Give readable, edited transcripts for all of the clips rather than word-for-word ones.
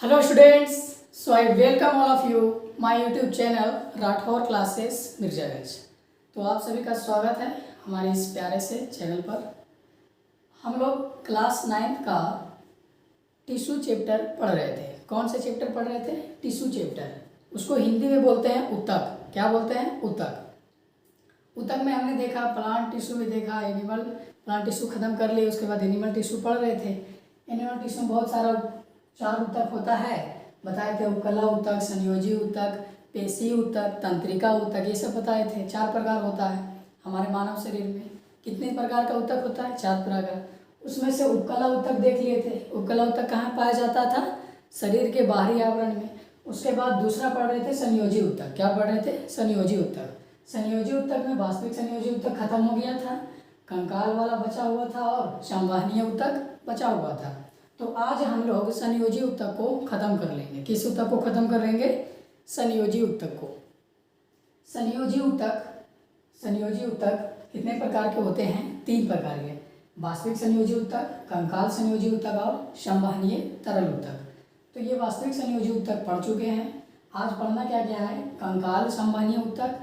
Hello students, so I welcome all of you my YouTube channel Rathore classes Mirzaganj. तो आप सभी का स्वागत है हमारे इस प्यारे से चैनल पर। हम लोग क्लास 9th का टिश्यू चैप्टर पढ़ रहे थे। कौन से चैप्टर पढ़ रहे थे? Tissue chapter. उसको हिंदी में बोलते हैं ऊतक। क्या बोलते हैं? ऊतक। ऊतक में हमने देखा प्लांट टिश्यू भी देखा, एनिमल प्लांट टिश्यू खत्म कर लिए, उसके बाद एनिमल टिश्यू पढ़ रहे थे। एनिमल टिश्यू में बहुत सारा 4 ऊतक होता है, बताए थे। उपकला ऊतक, संयोजी ऊतक, पेशी ऊतक, तंत्रिका ऊतक, ये सब बताए थे। 4 प्रकार होता है हमारे मानव शरीर में। कितने प्रकार का ऊतक होता है? 4 प्रकार। उसमें से उपकला ऊतक देख लिए थे। उपकला ऊतक कहाँ पाया जाता था? शरीर के बाहरी आवरण में। उसके बाद दूसरा पढ़ रहे थे संयोजी ऊतक। क्या पढ़ रहे थे? संयोजी ऊतक। संयोजी ऊतक में वास्तविक संयोजी ऊतक खत्म हो गया था, कंकाल वाला बचा हुआ था और संवहनीय ऊतक बचा हुआ था। तो आज हम लोग संयोजी ऊतक को खत्म कर लेंगे। किस ऊतक को खत्म कर लेंगे? संयोजी ऊतक को। संयोजी ऊतक कितने प्रकार के होते हैं? 3 प्रकार के। वास्तविक संयोजी ऊतक, कंकाल संयोजी ऊतक और संवहनीय तरल ऊतक। तो ये वास्तविक संयोजी ऊतक पढ़ चुके हैं। आज पढ़ना क्या क्या है? कंकाल संवहनीय ऊतक,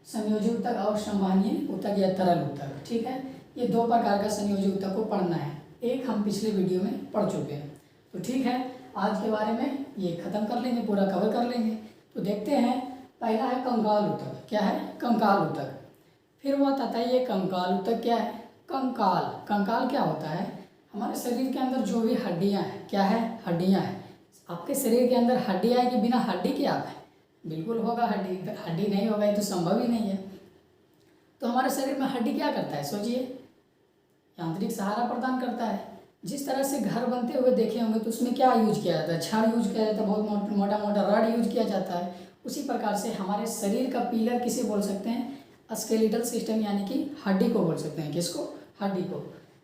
संयोजी ऊतक और संवहनीय ऊतक या तरल ऊतक। ठीक है, ये 2 प्रकार का संयोजी ऊतक को पढ़ना है। एक हम पिछले वीडियो में पढ़ चुके हैं। तो ठीक है, आज के बारे में ये खत्म कर लेंगे, पूरा कवर कर लेंगे। तो देखते हैं, पहला है कंकाल ऊतक। क्या है? कंकाल ऊतक। फिर वो आता है ये कंकाल ऊतक क्या है? कंकाल। कंकाल क्या होता है? हमारे शरीर के अंदर जो भी हड्डियाँ हैं, क्या है? हड्डियाँ हैं। आपके शरीर के अंदर हड्डी आएगी, बिना हड्डी के आप है? बिल्कुल होगा हड्डी। हड्डी नहीं होगा ये तो संभव ही नहीं है। तो हमारे शरीर में हड्डी क्या करता है? सोचिए, यांत्रिक सहारा प्रदान करता है। जिस तरह से घर बनते हुए देखे होंगे तो उसमें क्या यूज किया जाता है? छड़ यूज किया जाता है, बहुत मोटा मोटा रॉड यूज किया जाता है। उसी प्रकार से हमारे शरीर का पिलर किसे बोल सकते हैं? स्केलेटल सिस्टम, यानी कि हड्डी को बोल सकते हैं। किसको? हड्डी को।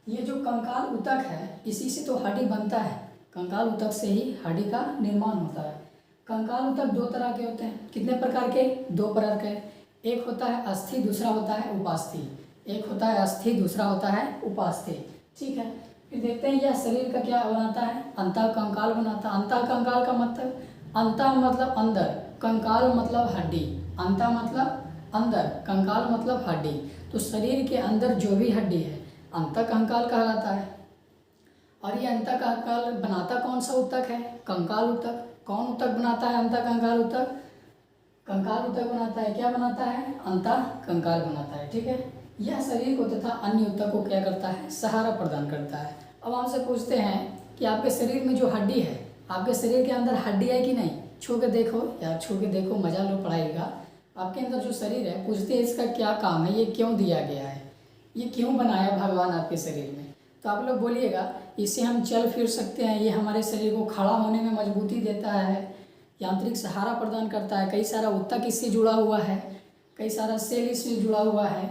ये जो कंकाल ऊतक है, इसी से तो हड्डी बनता है। कंकाल ऊतक से ही हड्डी का निर्माण होता है। कंकाल ऊतक 2 तरह के होते हैं। कितने प्रकार के? 2 प्रकार के। एक होता है अस्थि, दूसरा होता है उपास्थि। एक होता है अस्थि, दूसरा होता है उपास्थि। ठीक है, फिर देखते हैं यह शरीर का क्या बनाता है? अंतः कंकाल बनाता है। अंतः कंकाल का मतलब, अंतः मतलब अंदर, कंकाल मतलब हड्डी। अंतः मतलब अंदर, कंकाल मतलब हड्डी। तो शरीर के अंदर जो भी हड्डी है अंतः कंकाल कहलाता है। और ये अंतः कंकाल बनाता कौन सा ऊतक है? कंकाल ऊतक। कौन ऊतक बनाता है अंतः कंकाल ऊतक? कंकाल ऊतक बनाता है। क्या बनाता है? अंतः कंकाल बनाता है। ठीक है, यह शरीर को तथा अन्य ऊतक को क्या करता है? सहारा प्रदान करता है। अब हमसे पूछते हैं कि आपके शरीर में जो हड्डी है, आपके शरीर के अंदर हड्डी है कि नहीं? छू के देखो यार, छू के देखो, मजा लो पढ़ाई का। आपके अंदर जो शरीर है, पूछते हैं इसका क्या काम है, ये क्यों दिया गया है, ये क्यों बनाया भगवान आपके शरीर में? तो आप लोग बोलिएगा, इससे हम चल फिर सकते हैं, ये हमारे शरीर को खड़ा होने में मजबूती देता है, यांत्रिक सहारा प्रदान करता है, कई सारा ऊतक इससे जुड़ा हुआ है, कई सारा सेल इससे जुड़ा हुआ है।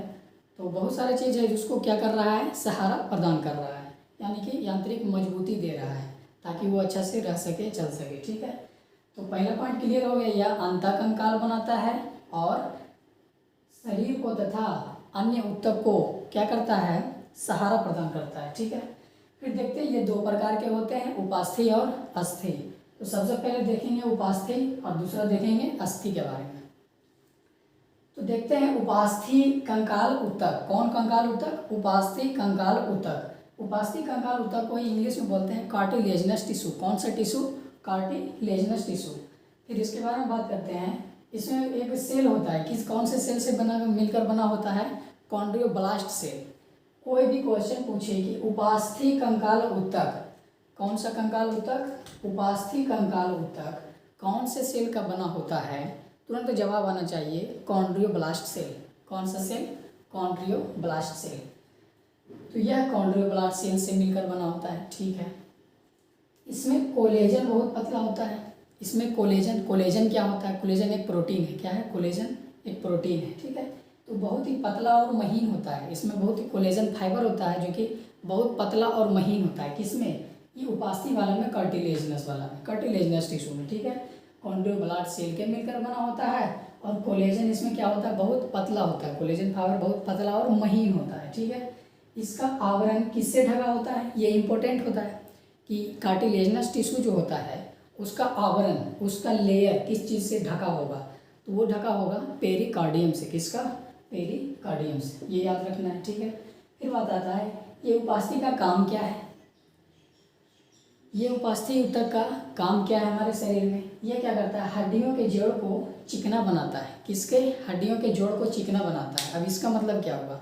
तो बहुत सारी चीज़ है जिसको क्या कर रहा है? सहारा प्रदान कर रहा है, यानी कि यांत्रिक मजबूती दे रहा है, ताकि वो अच्छा से रह सके, चल सके। ठीक है, तो पहला पॉइंट क्लियर हो गया। यह अंतः कंकाल बनाता है और शरीर को तथा अन्य ऊतक को क्या करता है? सहारा प्रदान करता है। ठीक है, फिर देखते हैं ये 2 प्रकार के होते हैं, उपास्थि और अस्थि। तो सबसे पहले देखेंगे उपास्थि और दूसरा देखेंगे अस्थि के बारे में। तो देखते हैं उपास्थि कंकाल ऊतक। कौन कंकाल ऊतक? उपास्थि कंकाल ऊतक। उपास्थि कंकाल ऊतक को इंग्लिश में बोलते हैं कार्टिलेजिनस टिश्यू। कौन सा टिश्यू? Cartilaginous tissue. फिर इसके बारे में बात करते हैं। इसमें एक सेल होता है, किस कौन से सेल से बना मिलकर बना होता है? कॉन्ड्रियोब्लास्ट सेल। कोई भी क्वेश्चन पूछे कि उपास्थि कंकाल ऊतक, कौन सा कंकाल ऊतक? उपास्थि कंकाल ऊतक कौन से सेल का बना होता है? तुरंत जवाब आना चाहिए कॉन्ड्रियोब्लास्ट सेल। कौन सा सेल? कॉन्ड्रियोब्लास्ट सेल। तो यह कॉन्ड्रियोब्लास्ट सेल से मिलकर बना होता है। ठीक है, इसमें कोलेजन बहुत पतला होता है। इसमें कोलेजन क्या होता है? कोलेजन एक प्रोटीन है। क्या है? कोलेजन एक प्रोटीन है। ठीक है, तो बहुत ही पतला और महीन होता है। इसमें बहुत ही कोलेजन फाइबर होता है जो कि बहुत पतला और महीन होता है। किसमें? ये उपास्थि वाला में, कार्टिलेजिनस वाला में, कार्टिलेजिनस टिश्यू में। ठीक है, कॉन्ड्रियोब्लास्ट सेल के मिलकर बना होता है और कोलेजन इसमें क्या होता है? बहुत पतला होता है। कोलेजन फाइबर बहुत पतला और महीन होता है। ठीक है, इसका आवरण किससे ढका होता है? ये इंपॉर्टेंट होता है कि कार्टिलेजिनस टिश्यू जो होता है उसका आवरण, उसका लेयर किस चीज़ से ढका होगा, तो वो ढका होगा पेरिकार्डियम से। किसका? पेरिकार्डियम से। ये याद रखना है, ठीक है। फिर बात आता है ये उपास्थि का काम क्या है। ये उपास्थि ऊतक का काम क्या है हमारे शरीर में? ये क्या करता है? हड्डियों के जोड़ को चिकना बनाता है। किसके? हड्डियों के जोड़ को चिकना बनाता है। अब इसका मतलब क्या होगा?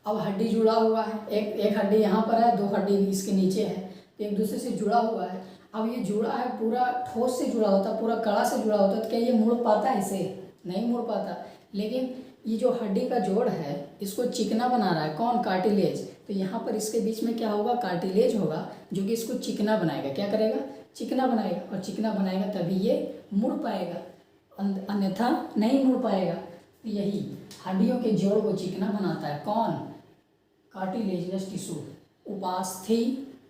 अब हड्डी जुड़ा हुआ है, एक हड्डी यहाँ पर है, दो हड्डी इसके नीचे है, तो एक दूसरे से जुड़ा हुआ है। अब ये जुड़ा है, पूरा ठोस से जुड़ा होता, पूरा कड़ा से जुड़ा होता, तो क्या ये मुड़ पाता है? इसे नहीं मुड़ पाता। लेकिन ये जो हड्डी का जोड़ है इसको चिकना बना रहा है कौन? कार्टिलेज। तो यहाँ पर इसके बीच में क्या होगा? कार्टिलेज होगा, जो कि इसको चिकना बनाएगा। क्या करेगा? चिकना बनाएगा। और चिकना बनाएगा तभी ये मुड़ पाएगा, अन्यथा नहीं मुड़ पाएगा। तो यही हड्डियों के जोड़ को चिकना बनाता है कौन? Cartilaginous tissue. उपास्थि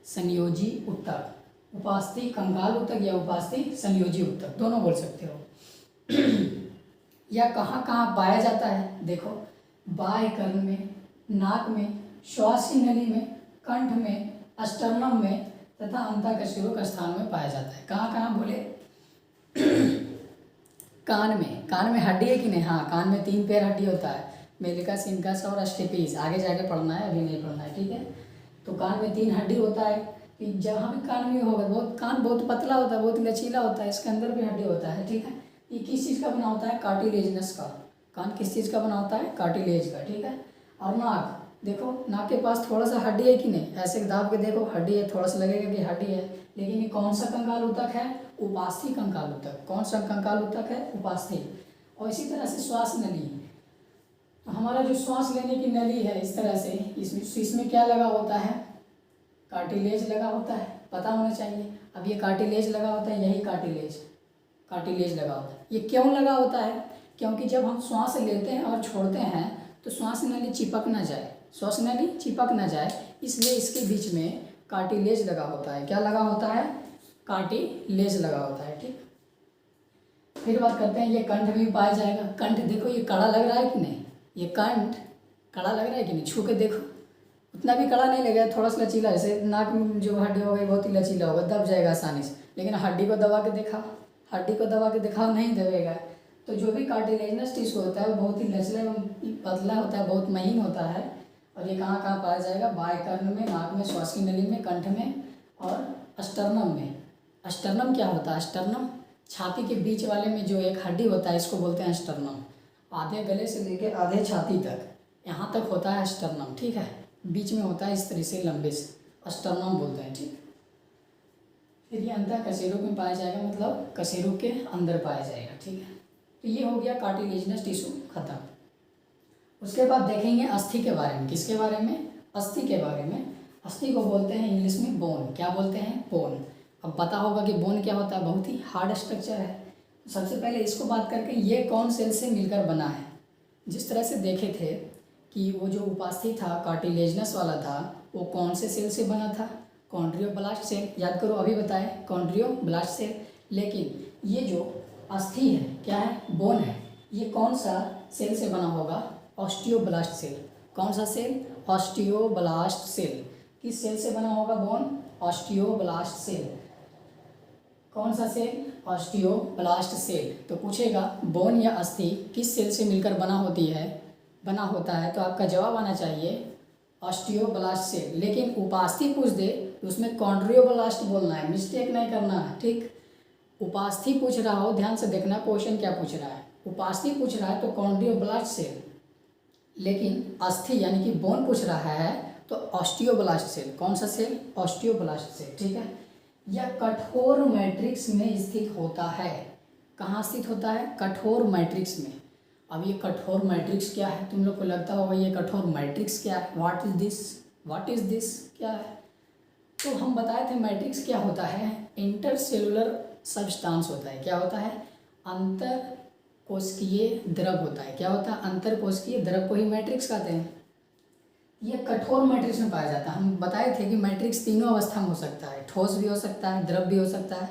संयोजी ऊतक। उपास्थि कंकाल ऊतक या उपास्थि संयोजी ऊतक, दोनों बोल सकते हो। यह कहाँ कहाँ पाया जाता है? देखो, बाह्य कर्ण में, नाक में, श्वास की नली में, कंठ में, अस्टर्नम में तथा अंतःकशिरोक स्थान में पाया जाता है। कहाँ कहाँ बोले? कान में। कान में हड्डी है कि नहीं? हाँ, कान में 3 पैर हड्डी होता है, मेलिकस, इंकस और स्टेपिस। आगे जाके पढ़ना है, अभी नहीं पढ़ना है, ठीक है। तो कान में 3 हड्डी होता है। जहाँ भी कान में होगा, कान बहुत पतला होता है, बहुत लचीला होता है, इसके अंदर भी हड्डी होता है, ठीक है। ये किस चीज़ का बना होता है? कार्टिलेजिनस का। कान किस चीज़ का बना होता है? कार्टिलेज का, ठीक है। और नाक, देखो नाक के पास थोड़ा सा हड्डी है कि नहीं? ऐसे दाब के देखो, हड्डी है, थोड़ा सा लगेगा कि हड्डी है, लेकिन ये कौन सा कंकाल ऊतक है? उपास्थि कंकाल ऊतक। कौन सा कंकाल ऊतक है? उपास्थि। और इसी तरह से श्वास नली, तो हमारा जो श्वास लेने की नली है, इस तरह से इसमें क्या लगा होता है? कार्टिलेज लगा होता है, पता होना चाहिए। अब ये कार्टिलेज लगा होता है, यही कार्टिलेज लगा होता है। ये क्यों लगा होता है? क्योंकि जब हम श्वास लेते हैं और छोड़ते हैं तो श्वास नली चिपक ना जाए, श्वास नली चिपक ना जाए, इसलिए इसके बीच में कार्टिलेज लगा होता है। क्या लगा होता है? कार्टिलेज लगा होता है, ठीक। फिर बात करते हैं, ये कंठ में भी पाया जाएगा। कंठ देखो, ये कड़ा लग रहा है कि नहीं? ये कंठ कड़ा लग रहा है कि नहीं? छू के देखो, उतना भी कड़ा नहीं लगेगा, थोड़ा सा लचीला। जैसे नाक में जो हड्डी होगी बहुत ही लचीला होगा, दब जाएगा आसानी से। लेकिन हड्डी को दबा के देखा, हड्डी को दबा के दिखाओ, नहीं दबेगा। तो जो भी कार्टिलेजिनस टिश्यू होता है वो बहुत ही लचीला एवं पतला होता है, बहुत महीन होता है। और ये कहाँ कहाँ पाया जाएगा? बाह्य कर्ण में, नाक में, श्वास की नली में, कंठ में और अस्टर्नम में। अस्टर्नम क्या होता है? अस्टर्नम छाती के बीच वाले में जो एक हड्डी होता है, इसको बोलते हैं अस्टर्नम। आधे गले से लेकर आधे छाती तक, यहाँ तक होता है अस्टर्नम, ठीक है। बीच में होता है इस तरह से लंबे से, अस्टर्नम बोलते हैं, ठीक। फिर ये अंतःकशेरुक में पाया जाएगा, मतलब कशेरुक के अंदर पाया जाएगा, ठीक है। तो ये हो गया कार्टिलेजिनस टिश्यू खत्म। उसके बाद देखेंगे अस्थि के बारे में। किसके बारे में? अस्थि के बारे में। अस्थि को बोलते हैं इंग्लिश में बोन। क्या बोलते हैं? बोन। अब पता होगा कि बोन क्या होता है, बहुत ही हार्ड स्ट्रक्चर है। सबसे पहले इसको बात करके, ये कौन सेल से मिलकर बना है। जिस तरह से देखे थे कि वो जो उपास्थि था, कार्टिलेजिनस वाला था, वो कौन से सेल से बना था? कॉन्ड्रियोब्लास्ट सेल। याद करो, अभी बताएं, कॉन्ड्रियोब्लास्ट सेल। लेकिन ये जो अस्थि है, क्या है? बोन है। ये कौन सा सेल से बना होगा? Osteoblast cell. कौन सा सेल? Osteoblast cell. किस सेल से बना होगा बोन? Osteoblast cell. कौन सा सेल? Osteoblast cell. तो पूछेगा बोन या अस्थि किस सेल से मिलकर बना होता है, तो आपका जवाब आना चाहिए ऑस्टियोब्लास्ट सेल। लेकिन उपास्थि पूछ दे तो उसमें कॉन्ड्रियोब्लास्ट बोलना है, मिस्टेक नहीं करना है, ठीक। उपास्थि पूछ रहा हो, ध्यान से देखना क्वेश्चन क्या पूछ रहा है। उपास्थि पूछ रहा है तो कॉन्ड्रियोब्लास्ट सेल, लेकिन अस्थि यानी कि बोन पूछ रहा है तो ऑस्टियोब्लास्ट सेल। कौन सा सेल? ऑस्टियोब्लास्ट सेल, ठीक है। यह कठोर मैट्रिक्स में स्थित होता है। कहाँ स्थित होता है? कठोर मैट्रिक्स में। अब ये कठोर मैट्रिक्स क्या है? तुम लोग को लगता होगा ये कठोर मैट्रिक्स क्या है, व्हाट इज दिस क्या है? तो हम बताए थे मैट्रिक्स क्या होता है, इंटरसेलुलर सब्सटेंस होता है। क्या होता है? अंतर कोशिकीय द्रव होता है। क्या होता है? अंतर कोशिकीय द्रव को ही मैट्रिक्स कहते हैं। ये कठोर मैट्रिक्स में पाया जाता है। हम बताए थे कि मैट्रिक्स तीनों अवस्था में हो सकता है, ठोस भी हो सकता है, द्रव भी हो सकता है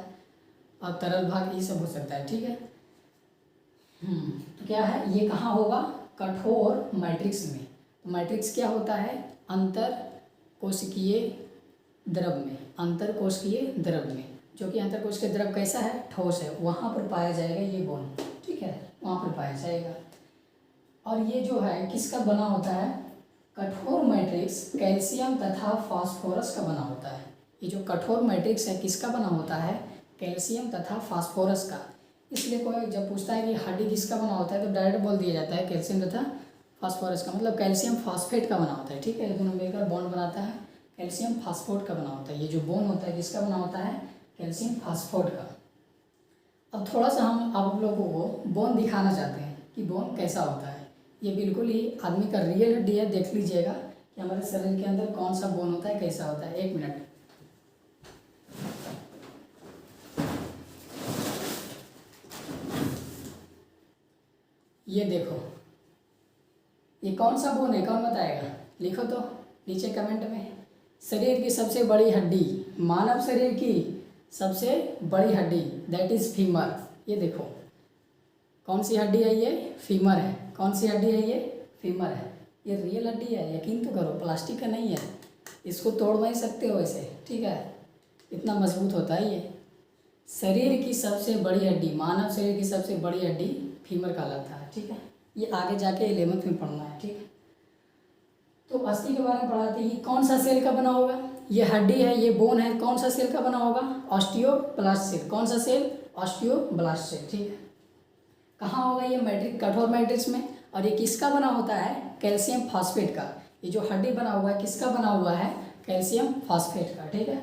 और तरल भाग, ये सब हो सकता है, ठीक है। तो क्या है, ये कहाँ होगा? कठोर मैट्रिक्स में। तो मैट्रिक्स क्या होता है? अंतर कोशिकीय द्रव में, अंतर कोशिकीय द्रव में। जो कि अंतर कोश के द्रव कैसा है, ठोस है, वहाँ पर पाया जाएगा ये बोन, ठीक है, वहाँ पर पाया जाएगा। और ये जो है किसका बना होता है, कठोर मैट्रिक्स कैल्शियम तथा फास्फोरस का बना होता है। ये जो कठोर मैट्रिक्स है किसका बना होता है, कैल्शियम तथा फास्फोरस का। इसलिए कोई जब पूछता है कि हड्डी किसका बना होता है तो डायरेक्ट बोल दिया जाता है कैल्शियम तथा फास्फोरस का, मतलब कैल्शियम फास्फेट का बना होता है, ठीक है, ये दोनों मिलकर बॉन्ड बनाता है, कैल्शियम फास्फोट का बना होता है। ये जो बॉन्ड होता है किसका बना होता है, कैल्शियम फास्फोट का। अब थोड़ा सा हम आप लोगों को बोन दिखाना चाहते हैं कि बोन कैसा होता है। ये बिल्कुल ही आदमी का रियल हड्डी है, देख लीजिएगा कि हमारे शरीर के अंदर कौन सा बोन होता है, कैसा होता है। 1 मिनट, ये देखो, ये कौन सा बोन है, कौन बताएगा, लिखो तो नीचे कमेंट में। शरीर की सबसे बड़ी हड्डी, मानव शरीर की सबसे बड़ी हड्डी, दैट इज फीमर। ये देखो कौन सी हड्डी है, ये फीमर है। कौन सी हड्डी है, ये फीमर है। ये रियल हड्डी है, यकीन तो करो, प्लास्टिक का नहीं है, इसको तोड़ नहीं सकते हो ऐसे, ठीक है, इतना मजबूत होता है ये। शरीर की सबसे बड़ी हड्डी, मानव शरीर की सबसे बड़ी हड्डी फीमर कहलाता है, ठीक है। ये आगे जाके 11th में पढ़ना है, ठीक है। तो अस्थि के बारे में पढ़ाते हैं, कौन सा सेल का बना होगा, ये हड्डी है, ये बोन है, कौन सा सेल का बना होगा, ऑस्टियोब्लास्ट सेल। कौन सा सेल, ऑस्टियोब्लास्ट सेल, ठीक है। कहाँ होगा ये, मैट्रिक, कठोर मैट्रिक्स में। और ये किसका बना होता है, कैल्शियम फास्फेट का। ये जो हड्डी बना हुआ है किसका बना हुआ है, कैल्शियम फास्फेट का, ठीक है।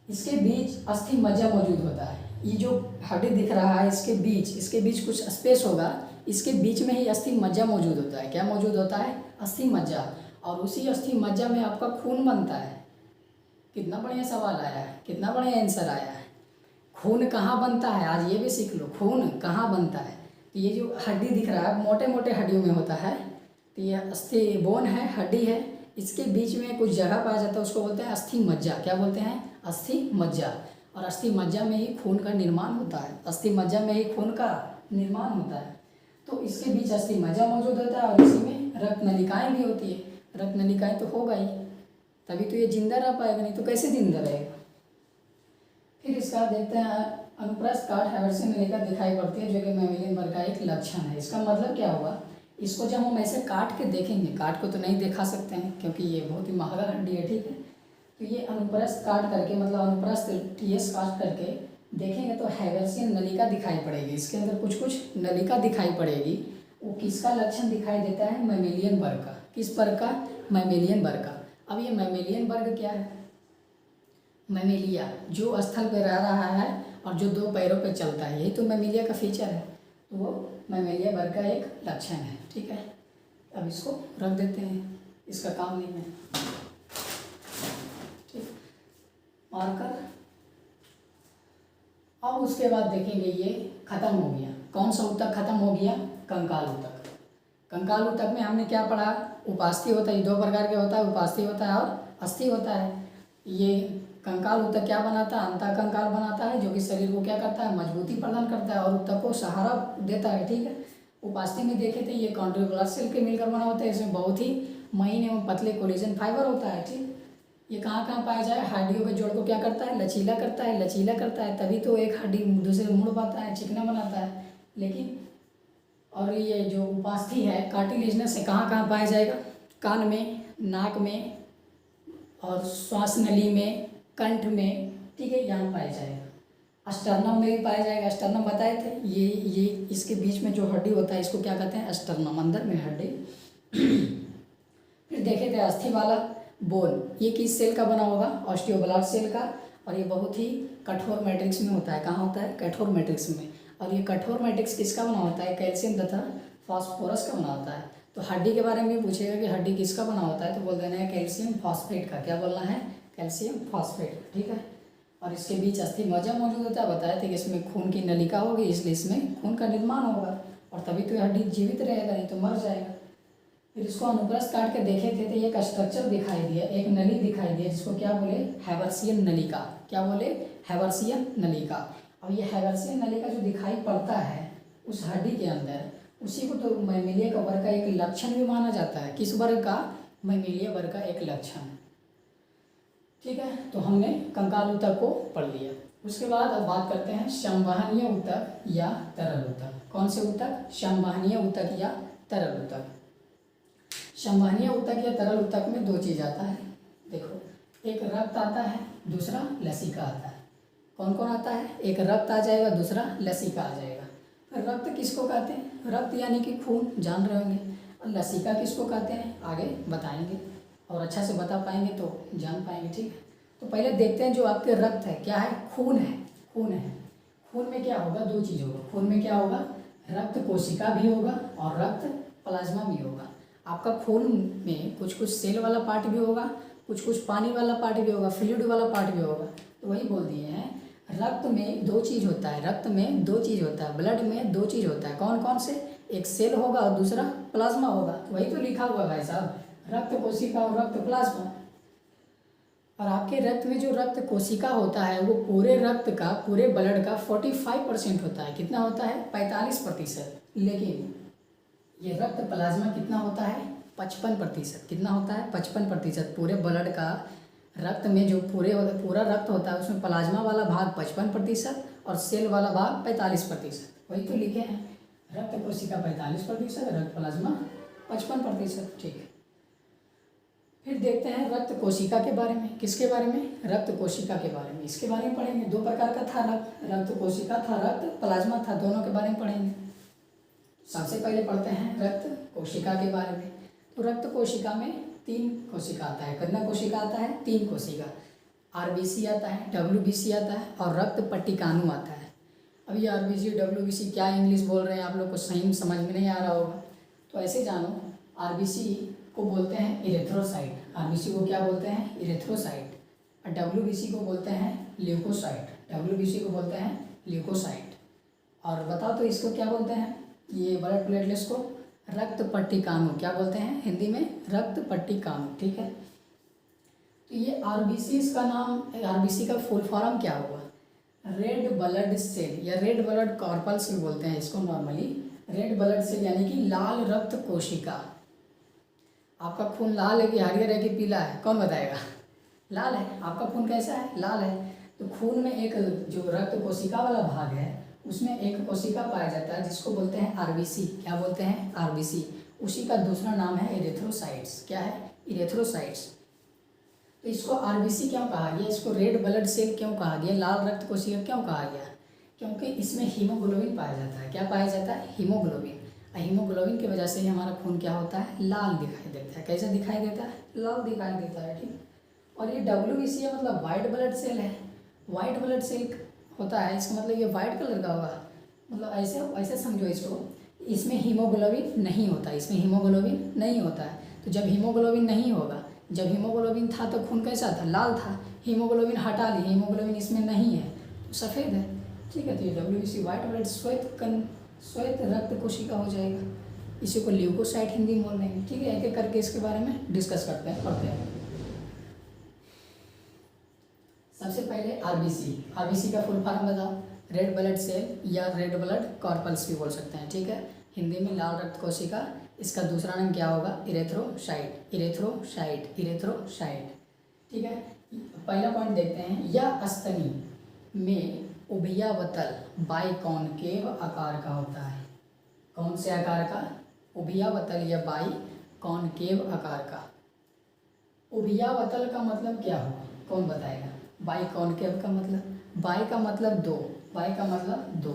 इसके बीच अस्थि मज्जा मौजूद होता है। ये जो हड्डी दिख रहा है इसके बीच कुछ स्पेस होगा, इसके बीच में ही अस्थि मज्जा मौजूद होता है। क्या मौजूद होता है, अस्थि मज्जा। और उसी अस्थि मज्जा में आपका खून बनता है। कितना बढ़िया सवाल आया है, कितना बढ़िया आंसर आया है। खून कहाँ बनता है, आज ये भी सीख लो, खून कहाँ बनता है। तो ये जो हड्डी दिख रहा है मोटे मोटे हड्डियों में होता है, तो ये अस्थि बोन है, हड्डी है, इसके बीच में कुछ जगह पाया जाता है, उसको बोलते हैं अस्थि मज्जा। क्या बोलते हैं, अस्थि मज्जा। और अस्थि मज्जा में ही खून का निर्माण होता है, अस्थि मज्जा में ही खून का निर्माण होता है। तो इसके बीच अस्थि मज्जा मौजूद होता है और इसी में रक्त नलिकाएँ भी होती है। रक्त नलिकाएँ तो होगा ही, तभी तो ये जिंदा रह पाएगा, नहीं तो कैसे जिंदा रहेगा। फिर इसका देखते हैं, अनुप्रस्थ काट हैवर्सियन नलिका दिखाई पड़ती है, जो कि मैमेलियन वर्ग का एक लक्षण है। इसका मतलब क्या हुआ, इसको जब हम ऐसे काट के देखेंगे, काट को तो नहीं दिखा सकते हैं क्योंकि ये बहुत ही महंगा हड्डी है, ठीक है। तो ये अनुप्रस्थ काट करके, मतलब अनुप्रस्थ टीएस काट करके देखेंगे तो हैवर्सियन नलिका दिखाई पड़ेगी। इसके अंदर कुछ कुछ नलिका दिखाई पड़ेगी। वो किसका लक्षण दिखाई देता है, मैमेलियन वर्ग का। किस वर्ग का, मैमेलियन वर्ग का। अब ये मैमेलियन वर्ग क्या है, मैमेलिया, जो स्थल पर रह रहा है और जो 2 पैरों पर चलता है, यही तो मैमेलिया का फीचर है। तो वो मैमेलिया वर्ग का एक लक्षण है, ठीक है। अब इसको रख देते हैं, इसका काम नहीं है, ठीक, मार्कर। अब उसके बाद देखेंगे, ये खत्म हो गया, कौन सा ऊतक खत्म हो गया, कंकाल ऊतक। कंकाल ऊतक में हमने क्या पढ़ा, उपास्थि होता है, 2 प्रकार के होता है, उपास्थि होता है और अस्थि होता है। ये कंकाल ऊतक क्या बनाता है, अंतःकंकाल बनाता है, जो कि शरीर को क्या करता है, मजबूती प्रदान करता है और ऊतक को सहारा देता है, ठीक है। उपास्थि में देखे थे, ये कॉन्ड्रोब्लास्ट सेल के मिलकर बना होता है। इसमें बहुत ही महीन एवं पतले कोलेजन फाइबर होता है, ठीक। ये कहाँ कहाँ पाया जाए, हड्डियों के जोड़ को क्या करता है, लचीला करता है, लचीला करता है, तभी तो एक हड्डी दूसरे मुड़ पाता है, चिकना बनाता है। लेकिन और ये जो उपास्थि है कार्टिलेजनस है, कहाँ कहाँ पाया जाएगा, कान में, नाक में और श्वास नली में, कंठ में, ठीक है, यहाँ पाया जाएगा। अस्टर्नम में भी पाया जाएगा, अस्टर्नम बताए थे, ये इसके बीच में जो हड्डी होता है इसको क्या कहते हैं, अस्टर्नम, अंदर में हड्डी। फिर देखे थे अस्थि वाला बोन, ये किस सेल का बना होगा, ऑस्टियोब्लास्ट सेल का। और ये बहुत ही कठोर मैट्रिक्स में होता है, कहाँ होता है, कठोर मैट्रिक्स में। और ये कठोर मैट्रिक्स किसका बना होता है, कैल्शियम तथा फास्फोरस का बना होता है। तो हड्डी के बारे में पूछेगा कि हड्डी किसका बना होता है, तो बोल देना है कैल्शियम फॉस्फेट का। क्या बोलना है, कैल्शियम फॉस्फेट, ठीक है। और इसके बीच अस्थि मज्जा मौजूद होता है, बताया था कि इसमें खून की नलिका होगी, इसलिए इसमें खून का निर्माण होगा और तभी तो हड्डी जीवित रहेगा, नहीं तो मर जाएगा। फिर इसको अनुप्रस्थ काट के देखे थे तो एक स्ट्रक्चर दिखाई दिया, एक नली दिखाई दिया, जिसको क्या बोले, हैवर्सियन नलिका। क्या बोले, हैवर्सियन नलिका। अब ये हैवर्सियन नलिका जो दिखाई पड़ता है उस हड्डी के अंदर, उसी को तो मैमेलिया का वर्ग का एक लक्षण भी माना जाता है। किस वर्ग का, मैमेलिया वर्ग का एक लक्षण, ठीक है। तो हमने कंकाल ऊतक को पढ़ लिया। उसके बाद अब बात करते हैं संवहनीय ऊतक या तरल ऊतक। कौन से ऊतक? संवहनीय ऊतक या तरल ऊतक। संवहनीय ऊतक या तरल ऊतक में दो चीज़ आता है। देखो, एक रक्त आता है, दूसरा लसिका आता है। कौन कौन आता है? एक रक्त आ जाएगा, दूसरा लसिका आ जाएगा। रक्त किसको कहते हैं? रक्त यानी कि खून, जान रहे होंगे। और लसिका किसको कहते हैं? आगे बताएंगे और अच्छा से बता पाएंगे तो जान पाएंगे। ठीक है, तो पहले देखते हैं जो आपके रक्त है क्या है? खून है। खून है। खून में क्या होगा? दो चीज़ होगा। खून में क्या होगा? रक्त कोशिका भी होगा और रक्त प्लाज्मा भी होगा। आपका खून में कुछ कुछ सेल वाला पार्ट भी होगा, कुछ कुछ पानी वाला पार्ट भी होगा, फ्लूइड वाला पार्ट भी होगा। तो वही बोल दिए हैं, रक्त में दो चीज़ होता है। रक्त में दो चीज़ होता है, ब्लड में दो चीज़ होता है। कौन कौन से? एक सेल होगा और दूसरा प्लाज्मा होगा। तो वही तो लिखा हुआ भाई साहब, रक्त कोशिका और रक्त प्लाज्मा। और आपके रक्त में जो रक्त कोशिका होता है वो पूरे रक्त का, पूरे ब्लड का 45% होता है। कितना होता है? 45%। लेकिन ये रक्त प्लाज्मा कितना होता है? 55%। कितना होता है? 55%। पूरे ब्लड का रक्त में जो पूरा रक्त होता है उसमें प्लाज्मा वाला भाग 55% और सेल वाला भाग 45%। वही तो लिखे हैं, रक्त कोशिका 45%, रक्त प्लाज्मा 55%। ठीक है, फिर देखते हैं रक्त कोशिका के बारे में। किसके बारे में? रक्त कोशिका के बारे में। इसके बारे में पढ़ेंगे। दो प्रकार का था रक्त कोशिका था, रक्त प्लाज्मा था, दोनों के बारे में पढ़ेंगे। सबसे पहले पढ़ते हैं रक्त कोशिका के बारे में। तो रक्त कोशिका में तीन कोशिका आता है। कितना कोशिका आता है? तीन कोशिका। आरबीसी आता है, डब्ल्यूबीसी आता है और रक्त पट्टिकाणु आता है। अब ये आरबीसी डब्ल्यूबीसी क्या इंग्लिश बोल रहे हैं आप लोग को सही समझ में नहीं आ रहा होगा, तो ऐसे जानो, आरबीसी को बोलते हैं इरेथ्रोसाइट। आरबीसी को क्या बोलते हैं? इरेथ्रोसाइट। और डब्ल्यूबीसी को बोलते हैं ल्यूकोसाइट। डब्ल्यूबीसी को बोलते हैं ल्यूकोसाइट। और बताओ तो इसको क्या बोलते हैं? ये ब्लड प्लेटलेट्स को रक्त पट्टिकाणु। क्या बोलते हैं हिंदी में? रक्त पट्टिकाणु। ठीक है, तो ये आरबीसी, इसका नाम, आरबीसी का फुल फॉर्म क्या हुआ? रेड ब्लड सेल या रेड ब्लड कॉर्पल्स भी बोलते हैं इसको नॉर्मली। रेड ब्लड सेल यानी कि लाल रक्त कोशिका। आपका खून लाल है कि हरियर है कि पीला है? कौन बताएगा? लाल है। आपका खून कैसा है? लाल है। तो खून में एक जो रक्त कोशिका वाला भाग है उसमें एक कोशिका पाया जाता है जिसको बोलते हैं आरबीसी। क्या बोलते हैं? आरबीसी। उसी का दूसरा नाम है इरेथ्रोसाइट्स। क्या है? इरेथ्रोसाइट्स। तो इसको आरबीसी क्यों कहा गया? इसको रेड ब्लड सेल क्यों कहा गया? लाल रक्त कोशिका क्यों कहा गया? क्योंकि इसमें हीमोग्लोबिन पाया जाता है। क्या पाया जाता है? हीमोग्लोबिन। हीमोग्लोबिन की वजह से ही हमारा खून क्या होता है? लाल दिखाई देता है। कैसा दिखाई देता है? लाल दिखाई देता है। ठीक, और ये डब्ल्यूबीसी है मतलब वाइट ब्लड सेल है। वाइट ब्लड सेल होता है, इसका मतलब ये वाइट कलर का होगा। मतलब ऐसे ऐसे समझो इसको, इसमें हीमोग्लोबिन नहीं होता, इसमें हीमोग्लोबिन नहीं होता है। तो जब हीमोग्लोबिन नहीं होगा, जब हीमोग्लोबिन था तो खून कैसा था? लाल था। हीमोग्लोबिन हटा ली, हीमोग्लोबिन इसमें नहीं है तो सफ़ेद है। ठीक है, तो ये डब्ल्यूबीसी वाइट ब्लड श्वेत रक्त कोशिका हो जाएगा। इसी को ल्यूकोसाइट हिंदी में बोल रहे हैं। ठीक है, एक एक करके इसके बारे में डिस्कस करते हैं, पढ़ते हैं। सबसे पहले आरबीसी। आरबीसी का फुल फॉर्म बताओ। रेड ब्लड सेल या रेड ब्लड कॉर्पल्स भी बोल सकते हैं। ठीक है, हिंदी में लाल रक्त कोशिका। इसका दूसरा नाम क्या होगा? इरेथ्रोसाइट। Erythrocyte, erythrocyte. ठीक है, पहला पॉइंट देखते हैं। यह स्तनी में उभयावतल बाइकॉनकेव आकार का होता है। कौन से आकार का? उभयावतल या बाइकॉनकेव आकार का। उभयावतल का मतलब क्या होगा? कौन बताएगा? बाइकॉनकेव का मतलब? बाई का मतलब दो, बाई का मतलब दो।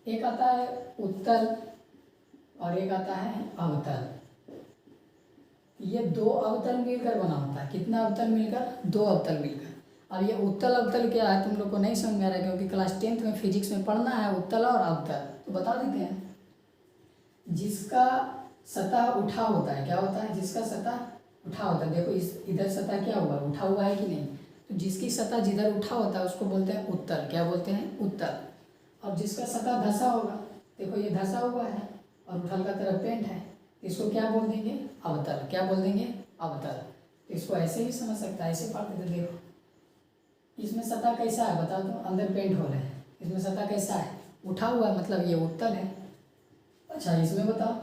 एक आता है उत्तल और एक आता है अवतल। ये दो अवतल मिलकर बना होता है। कितना अवतल मिलकर? दो अवतल मिलकर। अब ये उत्तल अवतल क्या है तुम लोग को नहीं समझ में आ रहा है, क्योंकि क्लास 10th में फिजिक्स में पढ़ना है उत्तल और अवतल, तो बता देते हैं। जिसका सतह उठा होता है, क्या होता है? जिसका सतह उठा होता है। देखो इस इधर सतह क्या हुआ? उठा हुआ है कि नहीं? तो जिसकी सतह जिधर उठा होता है उसको बोलते हैं उत्तल। क्या बोलते हैं? उत्तल। और जिसका सतह धंसा होगा, देखो ये धंसा हुआ है और उठल का तरफ पेंट है, इसको क्या बोल देंगे? अवतल। क्या बोल देंगे? अवतल। तो इसको ऐसे भी समझ सकता है, ऐसे पढ़ देते। देखो इसमें सतह कैसा है बता दो, अंदर पेंट हो रहा है, इसमें सतह कैसा है? उठा हुआ है, मतलब ये उत्तल है। अच्छा इसमें बताओ,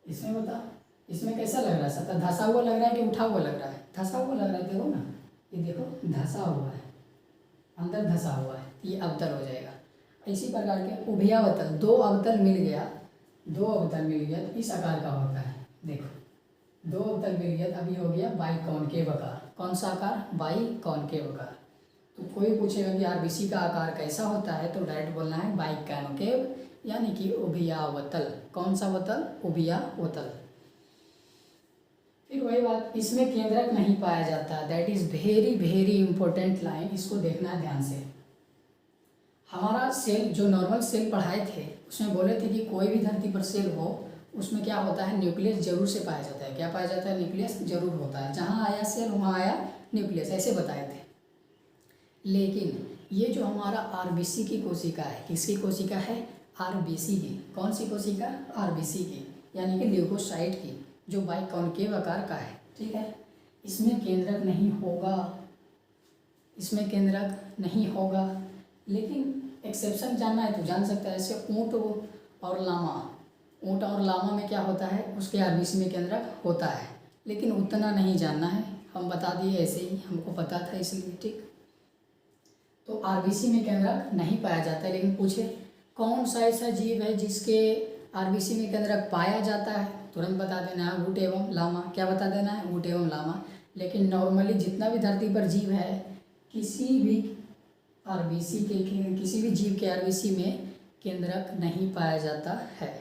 इसमें बताओ, इसमें कैसा लग रहा है? सतह धंसा हुआ लग रहा है कि उठा हुआ लग रहा है? धंसा हुआ लग रहा है। देखो ना, ये देखो धंसा हुआ है। अंदर धंसा हुआ है, ये अवतल हो जाएगा। इसी प्रकार के उभयावतल, दो अवतल मिल गया, दो अवतल मिल गया तो इस आकार का होता है। देखो दो अवतल मिल गया, अभी हो गया बाइकॉनकेव आकार। कौन सा आकार? बाइकॉनकेव आकार। तो कोई पूछेगा कि आरबीसी का आकार कैसा होता है, तो डायरेक्ट बोलना है बाइकॉनकेव, यानी कि उभयावतल। कौन सा वतल? उभयावतल। फिर वही बात, इसमें केंद्रक नहीं पाया जाता। That is very very important line, इसको देखना है ध्यान से। हमारा सेल, जो नॉर्मल सेल पढ़ाए थे उसमें बोले थे कि कोई भी धरती पर सेल हो उसमें क्या होता है, न्यूक्लियस जरूर से पाया जाता है। क्या पाया जाता है? न्यूक्लियस जरूर होता है। जहाँ आया सेल वहाँ आया न्यूक्लियस, ऐसे बताए थे। लेकिन ये जो हमारा आरबीसी की कोशिका है, किसकी कोशिका है? आरबीसी की। कौन सी कोशिका? आरबीसी की, यानी कि ल्यूकोसाइट की, जो बाइकॉनकेव आकार का है। ठीक है, इसमें केंद्रक नहीं होगा, इसमें केंद्रक नहीं होगा। लेकिन एक्सेप्शन जानना है तो जान सकता है। ऐसे ऊँट और लामा, ऊँट और लामा में क्या होता है, उसके आरबीसी में केंद्रक होता है, लेकिन उतना नहीं जानना है, हम बता दिए ऐसे ही, हमको पता था इसलिए। ठीक, तो आरबीसी में केंद्रक नहीं पाया जाता है। लेकिन पूछे कौन सा ऐसा जीव है जिसके आरबीसी में केंद्रक पाया जाता है, तुरंत बता देना है ऊँट एवं लामा। क्या बता देना है? ऊँट एवं लामा। लेकिन नॉर्मली जितना भी धरती पर जीव है, किसी भी आरबीसी के, किसी भी जीव के आरबीसी में केंद्रक नहीं पाया जाता है।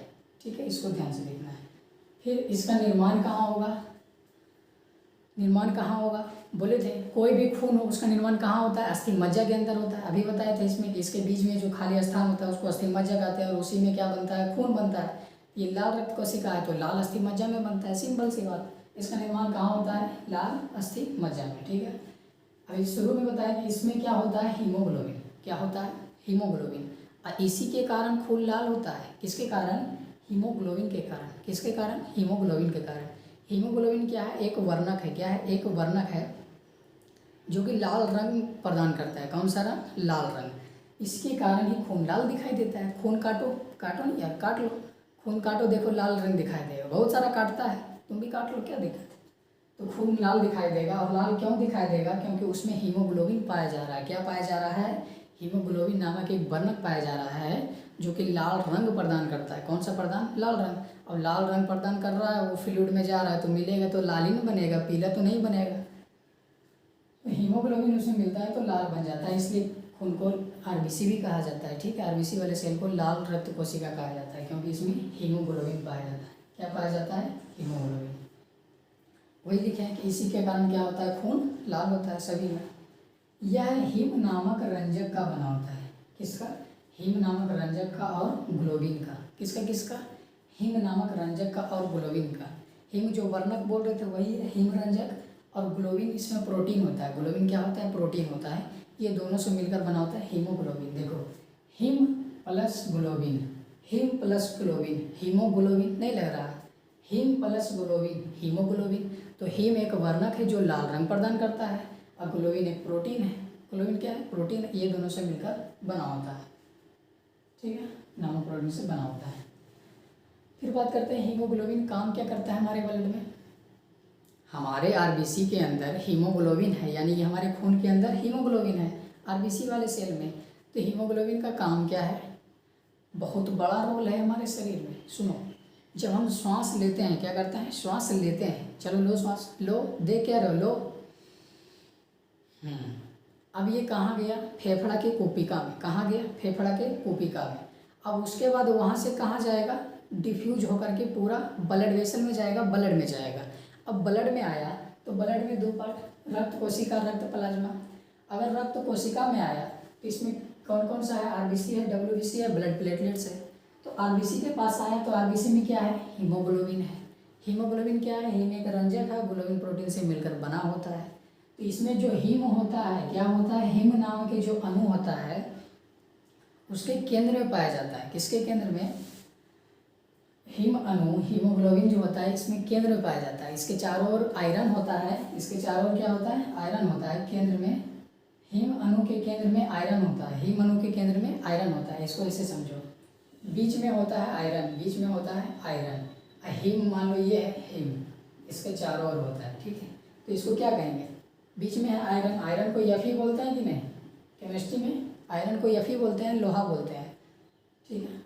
ठीक है, इसको ध्यान से देखना है। फिर इसका निर्माण कहाँ होगा? निर्माण कहाँ होगा? बोले थे कोई भी खून हो उसका निर्माण कहाँ होता है? अस्थि मज्जा के अंदर होता है। अभी बताए थे इसमें कि इसके बीच में जो खाली स्थान होता है उसको अस्थि मज्जा कहते हैं, और उसी में क्या बनता है? खून बनता है। ये लाल रक्त कोशिका है तो लाल अस्थि मज्जा में बनता है, सिंपल सी बात। इसका निर्माण कहाँ होता है? लाल अस्थि मज्जा में। ठीक है, अभी शुरू में बताया कि इसमें क्या होता है? हीमोग्लोबिन। क्या होता है? हीमोग्लोबिन। और इसी के कारण खून लाल होता है। किसके कारण? हीमोग्लोबिन के कारण। किसके कारण? हीमोग्लोबिन के कारण। हीमोग्लोबिन क्या है? एक वर्णक है। क्या है? एक वर्णक है जो कि लाल रंग प्रदान करता है। कौन सा रंग? लाल रंग। इसके कारण ही खून लाल दिखाई देता है। खून काटो, काटो नहीं यार, काट लो, खून काटो, देखो लाल रंग दिखाई देगा। बहुत सारा काटता है, तुम भी काट लो, क्या दिक्कत है। तो खून लाल दिखाई देगा। और लाल क्यों दिखाई देगा? क्योंकि उसमें हीमोग्लोबिन पाया जा रहा है। क्या पाया जा रहा है? हीमोग्लोबिन नामक एक वर्णक पाया जा रहा है जो कि लाल रंग प्रदान करता है। कौन सा प्रदान? लाल रंग। और लाल रंग प्रदान कर रहा है, वो फ्लूइड में जा रहा है तो मिलेगा तो लाल ही ना बनेगा, पीला तो नहीं बनेगा। तो हीमोग्लोबिन उसमें मिलता है तो लाल बन जाता है, इसलिए खून को आरबीसी भी कहा जाता है। ठीक है, आरबीसी वाले सेल को लाल रक्त कोशिका कहा जाता है क्योंकि इसमें हीमोग्लोबिन पाया जाता है। क्या पाया जाता है? हीमोग्लोबिन। वही लिखे हैं कि इसी के कारण क्या होता है? खून लाल होता है सभी में। यह हिम नामक रंजक का बना होता है। किसका? हिम नामक रंजक का और ग्लोबिन का। किसका किसका? हिम नामक रंजक का और ग्लोबिन का। हिम जो वर्णक बोल रहे थे वही है हिम रंजक, और ग्लोबिन इसमें प्रोटीन होता है। ग्लोबिन क्या होता है? प्रोटीन होता है। ये दोनों से मिलकर बना होता है हीमोग्लोबिन। देखो, him plus globin, him plus globin, haemoglobin नहीं लग रहा, हिम प्लस ग्लोबिन, हीमोग्लोबिन। तो हिम एक वर्णक है जो लाल रंग प्रदान करता है, और ग्लोबिन एक प्रोटीन है। ग्लोबिन क्या है? प्रोटीन। ये दोनों से मिलकर बना होता है। ठीक है, नामो प्रोटीन से बना होता है। फिर बात करते हैं हीमोग्लोबिन काम क्या करता है हमारे ब्लड में। हमारे आरबीसी के अंदर हीमोग्लोबिन है, यानी कि हमारे खून के अंदर हीमोग्लोबिन है आरबीसी वाले सेल में। तो हीमोग्लोबिन का काम क्या है? बहुत बड़ा रोल है हमारे शरीर में। सुनो, जब हम श्वास लेते हैं क्या करते हैं? श्वास लेते हैं, चलो लो श्वास लो, दे क्या रहो, लो। अब ये कहाँ गया? फेफड़ा के कोशिका में। कहाँ गया? फेफड़ा के कोशिका में। अब उसके बाद वहाँ से कहाँ जाएगा? डिफ्यूज होकर के पूरा ब्लड वेसल में जाएगा, ब्लड में जाएगा। अब ब्लड में आया तो ब्लड में दो पार्ट, रक्त कोशिका, रक्त प्लाज्मा। अगर रक्त कोशिका में आया तो इसमें कौन कौन सा है? आरबीसी है, डब्ल्यूबीसी है, ब्लड प्लेटलेट्स है। तो आरबीसी के पास आया तो आरबीसी में क्या है? हीमोग्लोबिन है। हीमोग्लोबिन क्या है? हीम एक रंजक है, ग्लोबिन प्रोटीन से मिलकर बना होता है। तो इसमें जो हीम होता है, क्या होता है? हीम नाम के जो अणु होता है उसके केंद्र में पाया जाता है। किसके केंद्र में? हीम अणु, हीमोग्लोबिन जो होता है इसमें केंद्र में पाया जाता है। इसके चारों ओर आयरन होता है। इसके चारों ओर क्या होता है? आयरन होता है। केंद्र में, हीम अणु के केंद्र में आयरन होता है। हीम अणु के केंद्र में आयरन होता है। इसको ऐसे समझो, बीच में होता है आयरन, बीच में होता है आयरन। हीम मान लो ये है हीम, इसके चारों ओर होता है। ठीक है, तो इसको क्या कहेंगे? बीच में है आयरन। आयरन को एफ ही बोलते हैं कि नहीं? केमिस्ट्री में आयरन को Fe बोलते हैं, लोहा बोलते हैं, ठीक है।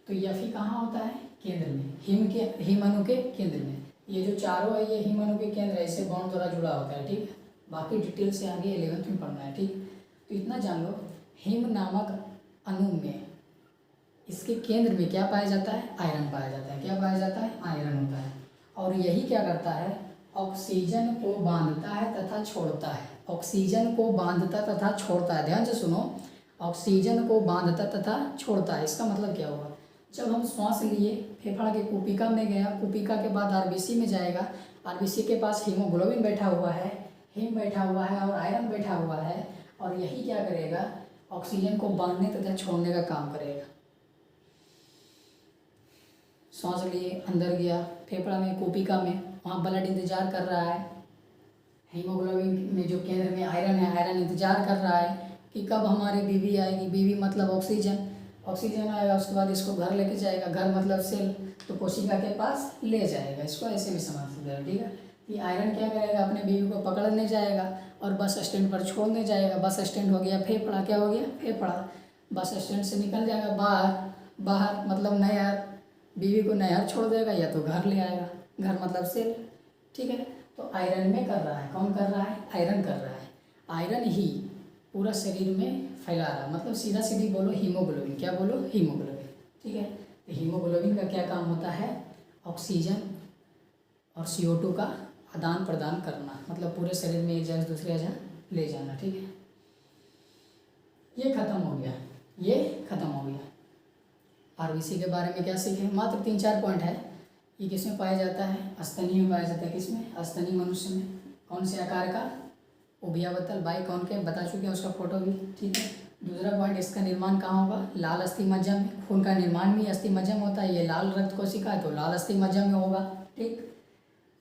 तो Fe कहाँ होता है? केंद्र में, हिम अणु के केंद्र में। ये जो चारों है ये हिम अणु के केंद्र है, इससे बॉन्ड द्वारा जुड़ा होता है, ठीक है। बाकी डिटेल से आगे 11th में पढ़ना है, ठीक। तो इतना जान लो, हिम नामक अणु में इसके केंद्र में क्या पाया जाता है? आयरन पाया जाता है। क्या पाया जाता है? आयरन होता है। और यही क्या करता है? ऑक्सीजन को बांधता है तथा छोड़ता है। ऑक्सीजन को बांधता तथा छोड़ता है, ध्यान से सुनो, ऑक्सीजन को बांधता तथा छोड़ता है। इसका मतलब क्या हुआ? जब हम श्वास लिए, फेफड़ा के कुपिका में गया, कुपिका के बाद आरबीसी में जाएगा, आरबीसी के पास हीमोग्लोबिन बैठा हुआ है, हिम बैठा हुआ है और आयरन बैठा हुआ है, और यही क्या करेगा? ऑक्सीजन को बांधने तथा छोड़ने का काम करेगा। सांस लिए, अंदर गया, फेफड़ा में, कुपिका में, वहाँ ब्लड इंतजार कर रहा है, हीमोग्लोबिन में जो केंद्र में आयरन है, आयरन इंतजार कर रहा है कि कब हमारी बीवी आएगी। बीवी मतलब ऑक्सीजन, ऑक्सीजन आएगा, उसके बाद इसको घर लेके जाएगा, घर मतलब सेल, तो कोशिका के पास ले जाएगा। इसको ऐसे भी समझ सकते हैं, ठीक है। ये आयरन क्या करेगा? अपने बीवी को पकड़ने जाएगा और बस स्टैंड पर छोड़ने जाएगा। बस स्टैंड हो गया फेफड़ा, क्या हो गया? फेफड़ा। बस स्टैंड से निकल जाएगा बाहर, बाहर मतलब नहर, बीवी को नहर छोड़ देगा या तो घर ले आएगा, घर मतलब सेल, ठीक है। तो आयरन में कर रहा है, कौन कर रहा है? आयरन कर रहा है। आयरन ही पूरा शरीर में फैला रहा है, मतलब सीधा सीधी बोलो हीमोग्लोबिन, क्या बोलो? हीमोग्लोबिन, ठीक है। तो हीमोग्लोबिन का क्या काम होता है? ऑक्सीजन और CO2 का आदान प्रदान करना, मतलब पूरे शरीर में एक जगह से दूसरे जगह ले जाना, ठीक है। ये खत्म हो गया, ये खत्म हो गया। आरबीसी के बारे में क्या सीखे? मात्र 3-4 पॉइंट है। ये किसमें पाया जाता है? स्तनी में पाया जाता है। किसमें? स्तनी मनुष्य में। कौन से आकार का? उभयावतल, बाई कौन के बता चुके हैं, उसका फोटो भी, ठीक है। दूसरा पॉइंट, इसका निर्माण कहाँ होगा? लाल अस्थि मज्जा में। खून का निर्माण भी अस्थि मज्जा में होता है। ये लाल रक्त कोशिका है तो लाल अस्थि मज्जा में होगा, ठीक।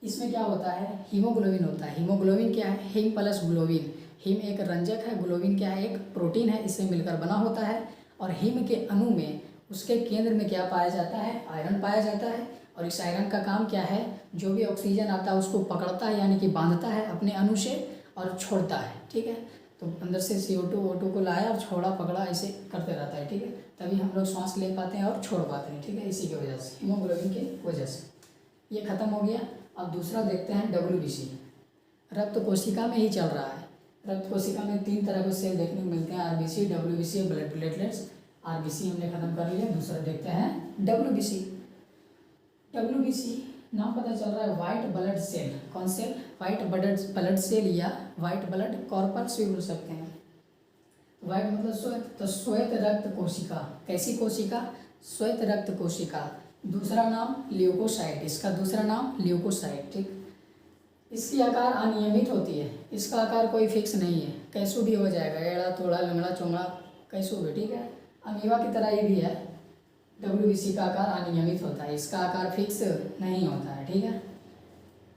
इसमें क्या होता है? हीमोग्लोबिन होता है। हीमोग्लोबिन क्या है? Him plus globin. हिम एक रंजक है, ग्लोबिन क्या है? एक प्रोटीन है, इससे मिलकर बना होता है। और हिम के अणु में, उसके केंद्र में क्या पाया जाता है? आयरन पाया जाता है। और इस आयरन का काम क्या है? जो भी ऑक्सीजन आता है उसको पकड़ता है, यानी कि बांधता है अपने अणु से और छोड़ता है, ठीक है। तो अंदर से CO2 O2 को लाया और छोड़ा, पकड़ा, ऐसे करते रहता है, ठीक है। तभी हम लोग सांस ले पाते हैं और छोड़ पाते हैं, ठीक है, इसी की वजह से, हीमोग्लोबिन की वजह से। ये खत्म हो गया। अब दूसरा देखते हैं WBC। रक्त कोशिका में ही चल रहा है। रक्त कोशिका में 3 तरह के सेल देखने को मिलते हैं, RBC, WBC, blood platelets. RBC हमने खत्म कर लिया। दूसरा देखते हैं WBC। WBC नाम पता चल रहा है, वाइट ब्लड सेल। कौन सेल? वाइट ब्लड सेल या वाइट ब्लड कॉर्पस भी बोल सकते हैं। वाइट मतलब श्वेत, तो श्वेत रक्त कोशिका। कैसी कोशिका? श्वेत रक्त कोशिका। दूसरा नाम ल्यूकोसाइट, इसका दूसरा नाम ल्यूकोसाइट, ठीक। इसकी आकार अनियमित होती है, इसका आकार कोई फिक्स नहीं है, कैसो भी हो जाएगा, एड़ा तोड़ा लंगड़ा चौंगड़ा कैसो भी, ठीक है। अमीबा की तरह ही भी है। WBC का आकार अनियमित होता है, इसका आकार फिक्स नहीं होता है, ठीक है।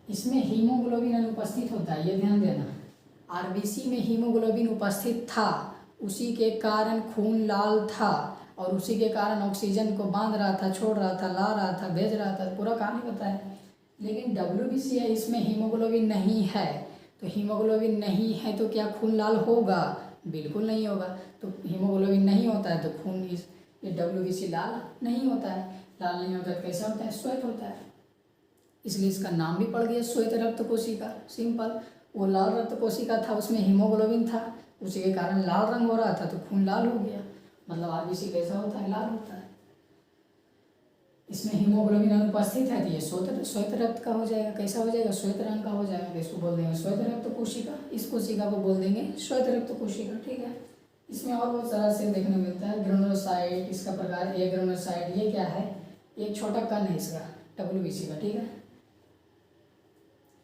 इसमें हीमोग्लोबिन अनुपस्थित होता है, ये ध्यान देना। RBC में हीमोग्लोबिन उपस्थित था, उसी के कारण खून लाल था और उसी के कारण ऑक्सीजन को बांध रहा था, छोड़ रहा था, ला रहा था, भेज रहा था, पूरा कहानी बताया। लेकिन WBC है, इसमें हीमोग्लोबिन नहीं है। तो हीमोग्लोबिन नहीं है तो क्या खून लाल होगा? बिल्कुल नहीं होगा। तो हीमोग्लोबिन नहीं होता है तो खून ये WBC लाल नहीं होता है। लाल नहीं होता है कैसा होता है? श्वेत होता है। इसलिए इसका नाम भी पड़ गया श्वेत रक्त कोशिका, सिंपल। वो लाल रक्त कोशिका था, उसमें हीमोग्लोबिन था, उसी के कारण लाल रंग हो रहा था तो खून लाल हो गया। मतलब RBC कैसा होता है? लाल होता है। इसमें हीमोग्लोबिन अनुपस्थित है तो ये श्वेत रक्त का हो जाएगा। कैसा हो जाएगा? श्वेत रंग का हो जाएगा। इसको बोल देंगे श्वेत रक्त कोशिका, इस कोशिका को बोल देंगे श्वेत रक्त कोशिका, ठीक है। इसमें और बहुत सारा सेल देखने को मिलता है। ग्रेनुलोसाइट, इसका प्रकार ए ग्रेनुलोसाइट। ये क्या है? एक छोटा कण है इसका, WBC का, ठीक है।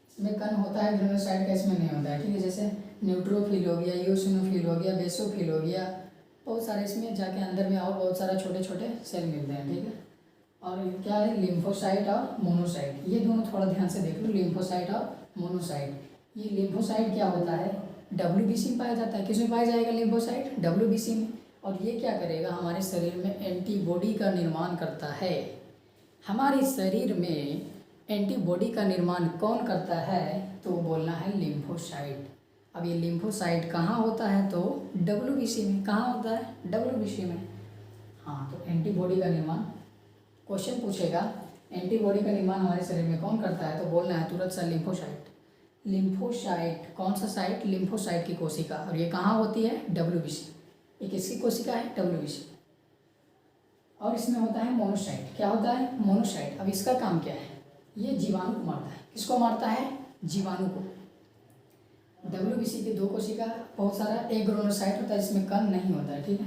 इसमें कण होता है, ग्रेनुलोसाइट का इसमें नहीं होता है, ठीक है। जैसे न्यूट्रोफिल हो गया, यूसिनोफिल हो गया, बेसोफिल हो गया, बहुत सारे इसमें जाके अंदर में और बहुत सारे छोटे छोटे सेल मिलते हैं, ठीक है। और क्या है? लिम्फोसाइट और मोनोसाइट, ये दोनों थोड़ा ध्यान से देख लो, लिम्फोसाइट और मोनोसाइट। ये लिम्फोसाइट क्या होता है? WBC में पाया जाता है। किसमें पाया जाएगा लिम्फोसाइट? WBC में। और ये क्या करेगा? हमारे शरीर में एंटीबॉडी का निर्माण करता है। हमारे शरीर में एंटीबॉडी का निर्माण कौन करता है? तो बोलना है लिम्फोसाइट। अब ये लिम्फोसाइट कहाँ होता है तो WBC में। कहाँ होता है WBC में। हाँ, तो एंटीबॉडी का निर्माण क्वेश्चन पूछेगा, एंटीबॉडी का निर्माण हमारे शरीर में कौन करता है, तो बोलना है तुरंत सा लिम्फोसाइट। लिम्फोसाइट कौन सा साइट, लिम्फोसाइट की कोशिका, और ये कहाँ होती है WBC। ये किसकी कोशिका है WBC। और इसमें होता है मोनोसाइट। क्या होता है मोनोसाइट। अब इसका काम क्या है, ये जीवाणु को मारता है। किसको मारता है, जीवाणु को। WBC के 2 कोशिका, बहुत सारा, एक ग्रेनुलोसाइट होता है जिसमें कण नहीं होता है, ठीक है।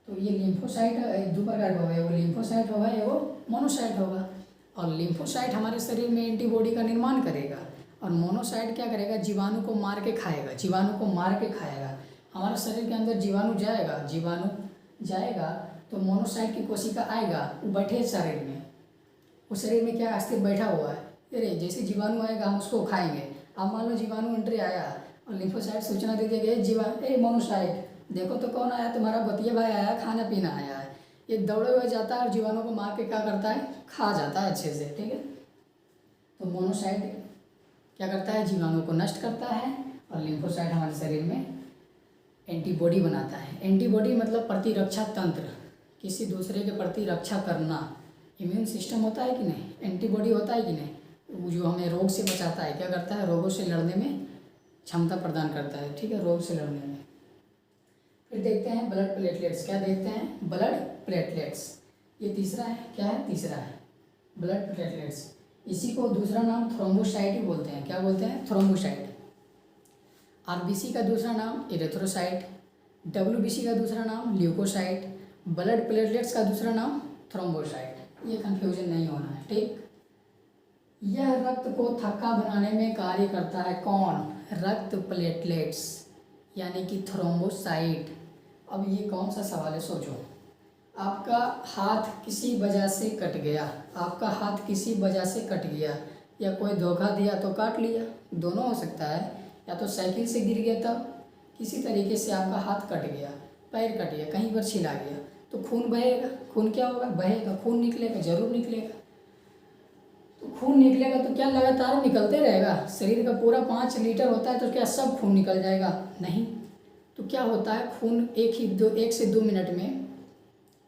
तो ये लिम्फोसाइट 2 प्रकार का होगा, वो लिम्फोसाइट होगा, वो मोनोसाइट होगा। और लिम्फोसाइट हमारे शरीर में एंटीबॉडी का निर्माण करेगा, और मोनोसाइट क्या करेगा, जीवाणु को मार के खाएगा। जीवाणु को मार के खाएगा। हमारे शरीर के अंदर जीवाणु जाएगा तो मोनोसाइट की कोशिका आएगा, वो बैठे शरीर में, उस शरीर में क्या अस्थिर बैठा हुआ है। अरे जैसे जीवाणु आएगा हम उसको खाएंगे। अब मान लो जीवाणु एंट्री आया और लिम्फोसाइट सूचना दे दिया मोनोसाइट देखो तो कौन आया, तुम्हारा बतिया भाई आया, खाना पीना आया है। ये दौड़े हुए जाता है और जीवाणु को मार के क्या करता है, खा जाता है अच्छे से, ठीक है। तो मोनोसाइट क्या करता है, जीवाणु को नष्ट करता है, और लिम्फोसाइट हमारे शरीर में एंटीबॉडी बनाता है। एंटीबॉडी मतलब प्रतिरक्षा तंत्र, किसी दूसरे के प्रति रक्षा करना। इम्यून सिस्टम होता है कि नहीं, एंटीबॉडी होता है कि नहीं, वो जो हमें रोग से बचाता है, क्या करता है, रोगों से लड़ने में क्षमता प्रदान करता है, ठीक है, रोग से लड़ने में। फिर देखते हैं ब्लड प्लेटलेट्स। क्या देखते हैं, ब्लड प्लेटलेट्स। ये तीसरा है, क्या है, तीसरा है ब्लड प्लेटलेट्स। इसी को दूसरा नाम थ्रोम्बोसाइट ही बोलते हैं। क्या बोलते हैं, थ्रोम्बोसाइट। RBC का दूसरा नाम इरेथ्रोसाइट, WBC का दूसरा नाम ल्यूकोसाइट, ब्लड प्लेटलेट्स का दूसरा नाम थ्रोम्बोसाइट। ये कंफ्यूजन नहीं होना है, ठीक। यह रक्त को थक्का बनाने में कार्य करता है, कौन, रक्त प्लेटलेट्स यानी कि थ्रोम्बोसाइट। अब ये कौन सा सवाल है, सोचो। आपका हाथ किसी वजह से कट गया, आपका हाथ किसी वजह से कट गया, या कोई धोखा दिया तो काट लिया, दोनों हो सकता है, या तो साइकिल से गिर गया तब, किसी तरीके से आपका हाथ कट गया, पैर कट गया, कहीं पर छिला गया, तो खून बहेगा। खून क्या होगा, बहेगा, खून निकलेगा, जरूर निकलेगा। तो खून निकलेगा तो क्या लगातार निकलते रहेगा, शरीर का पूरा 5 लीटर होता है तो क्या सब खून निकल जाएगा, नहीं। तो क्या होता है, खून 1 से 2 मिनट में,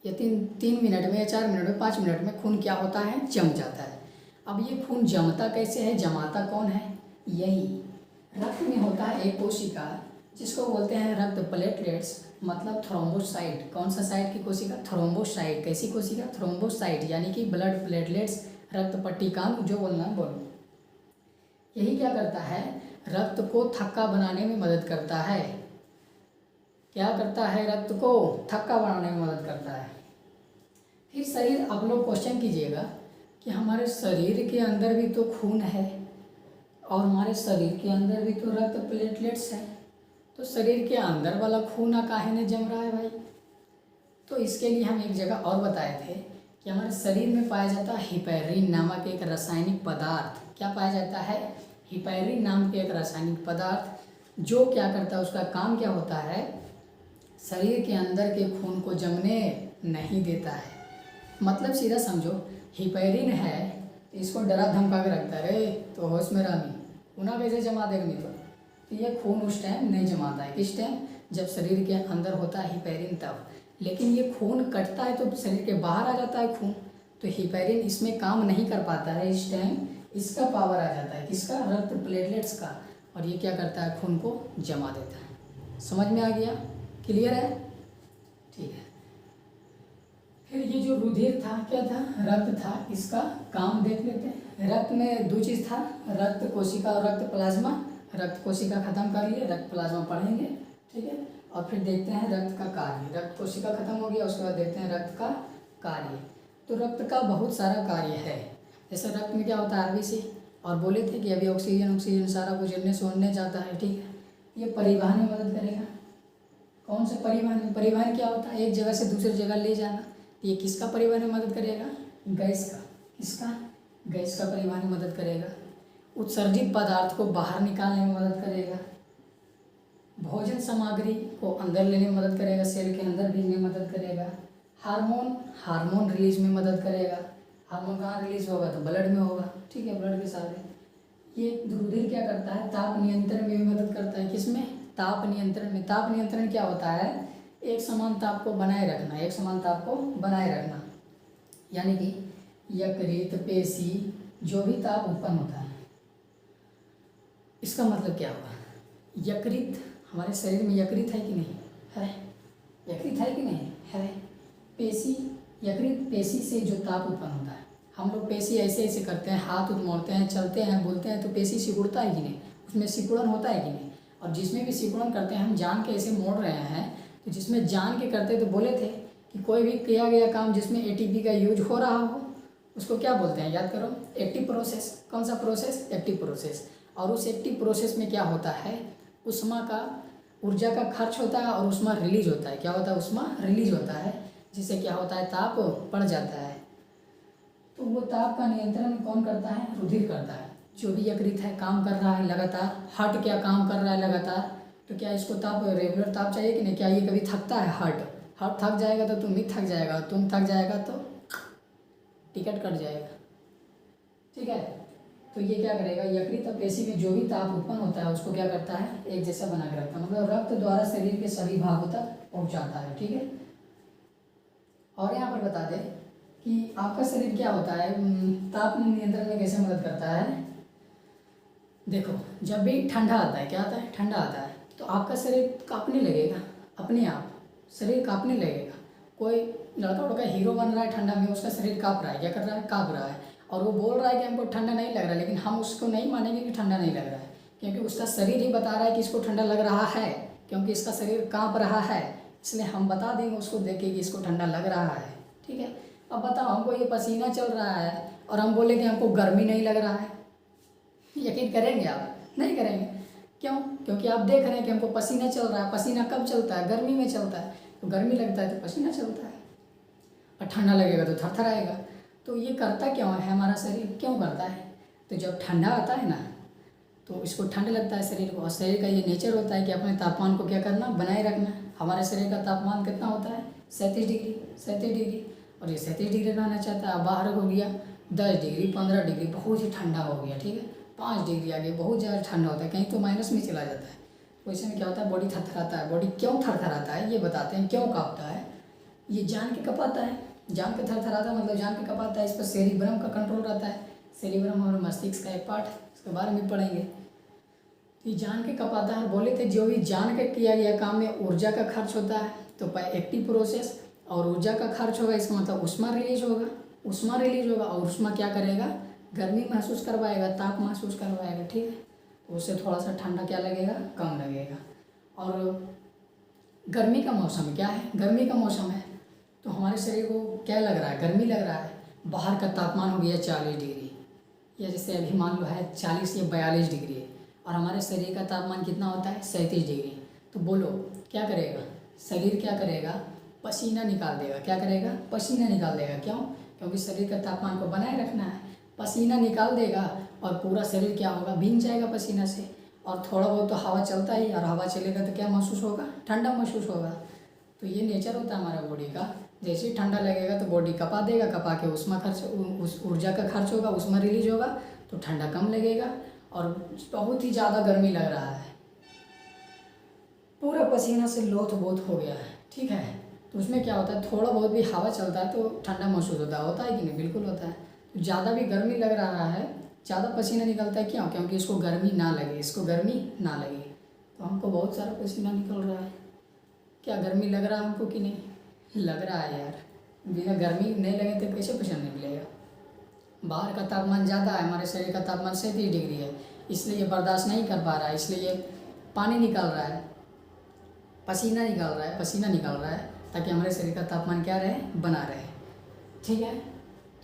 या 3 मिनट में, या 4 मिनट में, 5 मिनट में खून क्या होता है, जम जाता है। अब ये खून जमता कैसे है, जमाता कौन है, यही रक्त में होता है एक कोशिका जिसको बोलते हैं रक्त प्लेटलेट्स, मतलब थ्रोम्बोसाइट। कौन सा साइट की कोशिका, थ्रोम्बोसाइट। कैसी कोशिका, थ्रोम्बोसाइट, यानी कि ब्लड प्लेटलेट्स, रक्त पट्टिकांग, जो बोलना है बोलो। यही क्या करता है, रक्त को थक्का बनाने में मदद करता है। क्या करता है, रक्त को थक्का बनाने में मदद करता है। फिर शरीर, आप लोग क्वेश्चन कीजिएगा कि हमारे शरीर के अंदर भी तो खून है, और हमारे शरीर के अंदर भी तो रक्त प्लेटलेट्स है, तो शरीर के अंदर वाला खून काहे ने जम रहा है भाई। तो इसके लिए हम एक जगह और बताए थे कि हमारे शरीर में पाया जाता है हिपैरिन नामक एक रासायनिक पदार्थ। क्या पाया जाता है, हिपैरिन नाम के एक रासायनिक पदार्थ, जो क्या करता है, उसका काम क्या होता है, शरीर के अंदर के खून को जमने नहीं देता है। मतलब सीधा समझो, हिपैरिन है तो इसको डरा धमका के रखता है, रे तो होश में रामी उना कैसे जमा देगा, नहीं तो ये खून उस टाइम नहीं जमाता है। किस टाइम, जब शरीर के अंदर होता है हिपैरिन तब। लेकिन ये खून कटता है तो शरीर के बाहर आ जाता है खून, तो हिपैरिन इसमें काम नहीं कर पाता है, इस टाइम इसका पावर आ जाता है, किसका, रक्त प्लेटलेट्स का, और ये क्या करता है, खून को जमा देता है। समझ में आ गया, क्लियर है, ठीक है। फिर ये जो रुधिर था, क्या था, रक्त था, इसका काम देख लेते हैं। रक्त में 2 चीज़ था, रक्त कोशिका और रक्त प्लाज्मा। रक्त कोशिका खत्म कर लिए, रक्त प्लाज्मा पढ़ेंगे, ठीक है। और फिर देखते हैं रक्त का कार्य। रक्त कोशिका खत्म हो गया, उसके बाद देखते हैं रक्त का कार्य। तो रक्त का बहुत सारा कार्य है। जैसे रक्त में क्या होता है, RBC, और बोले थे कि अभी ऑक्सीजन सारा गुजरने सोने जाता है, ठीक है। ये परिवहन में मदद करेगा। कौन सा परिवहन, परिवहन क्या होता है, एक जगह से दूसरी जगह ले जाना। ये किसका परिवहन में मदद करेगा, गैस का। किसका, गैस का परिवहन में मदद करेगा। उत्सर्जित पदार्थ को बाहर निकालने में मदद करेगा। भोजन सामग्री को अंदर लेने में मदद करेगा, सेल के अंदर भेजने में मदद करेगा। हार्मोन रिलीज में मदद करेगा। हार्मोन कहाँ रिलीज होगा, तो ब्लड में होगा, ठीक है, ब्लड के सारे। ये रुधिर क्या करता है, ताप नियंत्रण में भी मदद करता है। किसमें? ताप नियंत्रण में। ताप नियंत्रण क्या होता है? एक समान ताप को बनाए रखना, एक समान ताप को बनाए रखना, यानी कि यकृत, पेशी, जो भी ताप उत्पन्न होता है, इसका मतलब क्या हुआ? यकृत, हमारे शरीर में यकृत है कि नहीं है? यकृत है कि नहीं है? पेशी, यकृत पेशी से जो ताप उत्पन्न होता है, हम लोग पेशी ऐसे ऐसे करते हैं, हाथ मोड़ते हैं, चलते हैं, बोलते हैं, तो पेशी सिकुड़ता है कि नहीं? उसमें सिकुड़न होता है कि नहीं? और जिसमें भी सिकुड़न करते हैं, हम जान के ऐसे मोड़ रहे हैं, तो जिसमें जान के करते तो बोले थे कि कोई भी किया गया काम जिसमें एटीपी का यूज हो रहा हो उसको क्या बोलते हैं? याद करो, एक्टिव प्रोसेस। कौन सा प्रोसेस? Active process. और उस एक्टिव प्रोसेस में क्या होता है? उष्मा का, ऊर्जा का खर्च होता है और उष्मा रिलीज होता है। क्या होता है? उष्मा रिलीज होता है, जिससे क्या होता है? ताप बढ़ जाता है। तो वो ताप का नियंत्रण कौन करता है? रुधिर करता है। जो भी यकृत है काम कर रहा है लगातार, हार्ट क्या काम कर रहा है लगातार, तो क्या इसको ताप, रेगुलर ताप चाहिए कि नहीं? क्या ये कभी थकता है? हार्ट थक जाएगा तो तुम भी थक जाएगा, तुम थक जाएगा तो टिकट कट जाएगा। ठीक है, तो ये क्या करेगा? यकृत और पेशी में जो भी ताप उत्पन्न होता है उसको क्या करता है? एक जैसा बना के रखता है, मतलब रक्त द्वारा शरीर के सभी भागों तक पहुंचाता है। ठीक है, और यहाँ पर बता दें कि आपका शरीर क्या होता है, ताप नियंत्रण में कैसे मदद करता है। देखो, जब भी ठंडा आता है, क्या आता है? ठंडा आता है, तो आपका शरीर कांपने लगेगा, अपने आप शरीर कांपने लगेगा। कोई लड़का उड़का हीरो बन रहा है ठंडा में, उसका शरीर कांप रहा है, क्या कर रहा है? कांप रहा है, और वो बोल रहा है कि हमको ठंडा नहीं लग रहा है, लेकिन हम उसको नहीं मानेंगे कि ठंडा नहीं लग रहा है, क्योंकि उसका शरीर ही बता रहा है कि इसको ठंडा लग रहा है, क्योंकि इसका शरीर कांप रहा है, इसलिए हम बता देंगे उसको देख के कि इसको ठंडा लग रहा है। ठीक है, अब बताओ, हमको ये पसीना चल रहा है और हम बोले कि हमको गर्मी नहीं लग रहा है, यकीन करेंगे आप? नहीं करेंगे। क्यों? क्योंकि आप देख रहे हैं कि हमको पसीना चल रहा है। पसीना कब चलता है? गर्मी में चलता है, तो गर्मी लगता है तो पसीना चलता है, और ठंडा लगेगा तो थरथराएगा। तो ये करता क्यों है हमारा शरीर? क्यों करता है? तो जब ठंडा आता है ना, तो इसको ठंड लगता है शरीर को, और शरीर का ये नेचर होता है कि अपने तापमान को क्या करना? बनाए रखना। हमारे शरीर का तापमान कितना होता है? 37 डिग्री, 37 डिग्री, और ये 37 डिग्री रहना चाहता है। बाहर हो गया 10 डिग्री, 15 डिग्री, बहुत ही ठंडा हो गया। ठीक है, 5 डिग्री आ गया, बहुत ज़्यादा ठंडा होता है, कहीं तो माइनस में चला जाता है। तो इसमें क्या होता है? बॉडी थरथराता है। बॉडी क्यों थरथराता है ये बताते हैं, क्यों कांपता है। ये जान के कपाता है, जान के थरथराता मतलब जान के कपाता है। इस पर सेरिब्रम का कंट्रोल रहता है। सेरिब्रम और मस्तिष्क का एक पार्ट, इसके बारे में पढ़ेंगे। तो ये जान के कपाता है। बोले थे जो भी जान के किया गया काम में ऊर्जा का खर्च होता है, तो एक्टिव प्रोसेस, और ऊर्जा का खर्च होगा, इसका मतलब उष्मा रिलीज होगा। उष्मा रिलीज होगा, और उष्मा क्या करेगा? गर्मी महसूस करवाएगा, ताप महसूस करवाएगा। ठीक है, तो उससे थोड़ा सा ठंडा क्या लगेगा? कम लगेगा। और गर्मी का मौसम क्या है? गर्मी का मौसम है, तो हमारे शरीर को क्या लग रहा है? गर्मी लग रहा है। बाहर का तापमान हो गया 40 डिग्री, या जैसे अभी मान लो है 40 या 42 डिग्री है, और हमारे शरीर का तापमान कितना होता है? 37 डिग्री। तो बोलो क्या करेगा शरीर? क्या करेगा? पसीना निकाल देगा। क्या करेगा? पसीना निकाल देगा। क्यों? क्योंकि शरीर का तापमान को बनाए रखना है। पसीना निकाल देगा और पूरा शरीर क्या होगा? भीग जाएगा पसीना से, और थोड़ा बहुत तो हवा चलता ही, और हवा चलेगा तो क्या महसूस होगा? ठंडा महसूस होगा। तो ये नेचर होता है हमारा बॉडी का। जैसे ही ठंडा लगेगा तो बॉडी कपा देगा, कपा के उष्मा खर्च, उस ऊर्जा का खर्च होगा, उष्मा रिलीज होगा, तो ठंडा कम लगेगा। और बहुत ही ज़्यादा गर्मी लग रहा है, पूरा पसीना से लोथ-पोथ हो गया है। ठीक है, तो उसमें क्या होता है? थोड़ा बहुत भी हवा चलता है तो ठंडा महसूस होता है कि नहीं? बिल्कुल होता है। तो ज़्यादा भी गर्मी लग रहा है, ज़्यादा पसीना निकलता है, क्यों? क्योंकि इसको गर्मी ना लगे, इसको गर्मी ना लगे। तो हमको बहुत सारा पसीना निकल रहा है। क्या गर्मी लग रहा है हमको कि नहीं? लग रहा है यार। बिना गर्मी नहीं लगे तो कैसे पसीना निकलेगा? बाहर का तापमान ज़्यादा है, हमारे शरीर का तापमान 37 डिग्री है, इसलिए ये बर्दाश्त नहीं कर पा रहा है, इसलिए ये पानी निकाल रहा है, पसीना निकाल रहा है, पसीना निकाल रहा है, ताकि हमारे शरीर का तापमान क्या रहे? बना रहे। ठीक है,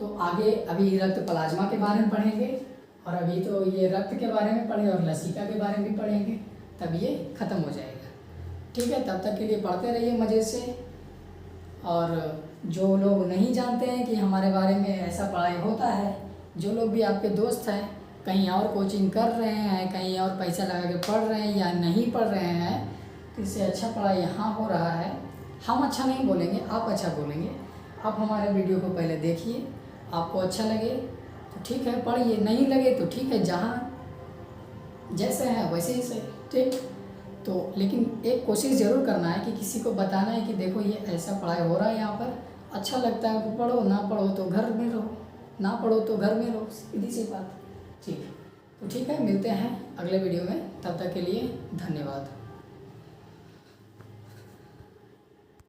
तो आगे अभी रक्त प्लाज्मा के बारे में पढ़ेंगे, और अभी तो ये रक्त के बारे में पढ़ेंगे और लसिका के बारे में भी पढ़ेंगे, तब ये ख़त्म हो जाएगा। ठीक है, तब तक के लिए पढ़ते रहिए मज़े से। और जो लोग नहीं जानते हैं कि हमारे बारे में ऐसा पढ़ाई होता है, जो लोग भी आपके दोस्त हैं, कहीं और कोचिंग कर रहे हैं, कहीं और पैसा लगा के पढ़ रहे हैं या नहीं पढ़ रहे हैं, तो इससे अच्छा पढ़ाई यहाँ हो रहा है। हम अच्छा नहीं बोलेंगे, आप अच्छा बोलेंगे। आप हमारे वीडियो को पहले देखिए, आपको अच्छा लगे तो ठीक है पढ़िए, नहीं लगे तो ठीक है, जहाँ जैसे हैं वैसे ही सही, ठीक। तो लेकिन एक कोशिश ज़रूर करना है कि किसी को बताना है कि देखो ये ऐसा पढ़ाई हो रहा है यहाँ पर, अच्छा लगता है तो पढ़ो, ना पढ़ो तो घर में रहो, ना पढ़ो तो घर में रहो, सीधी सी बात। ठीक है, तो ठीक है, मिलते हैं अगले वीडियो में, तब तक के लिए धन्यवाद।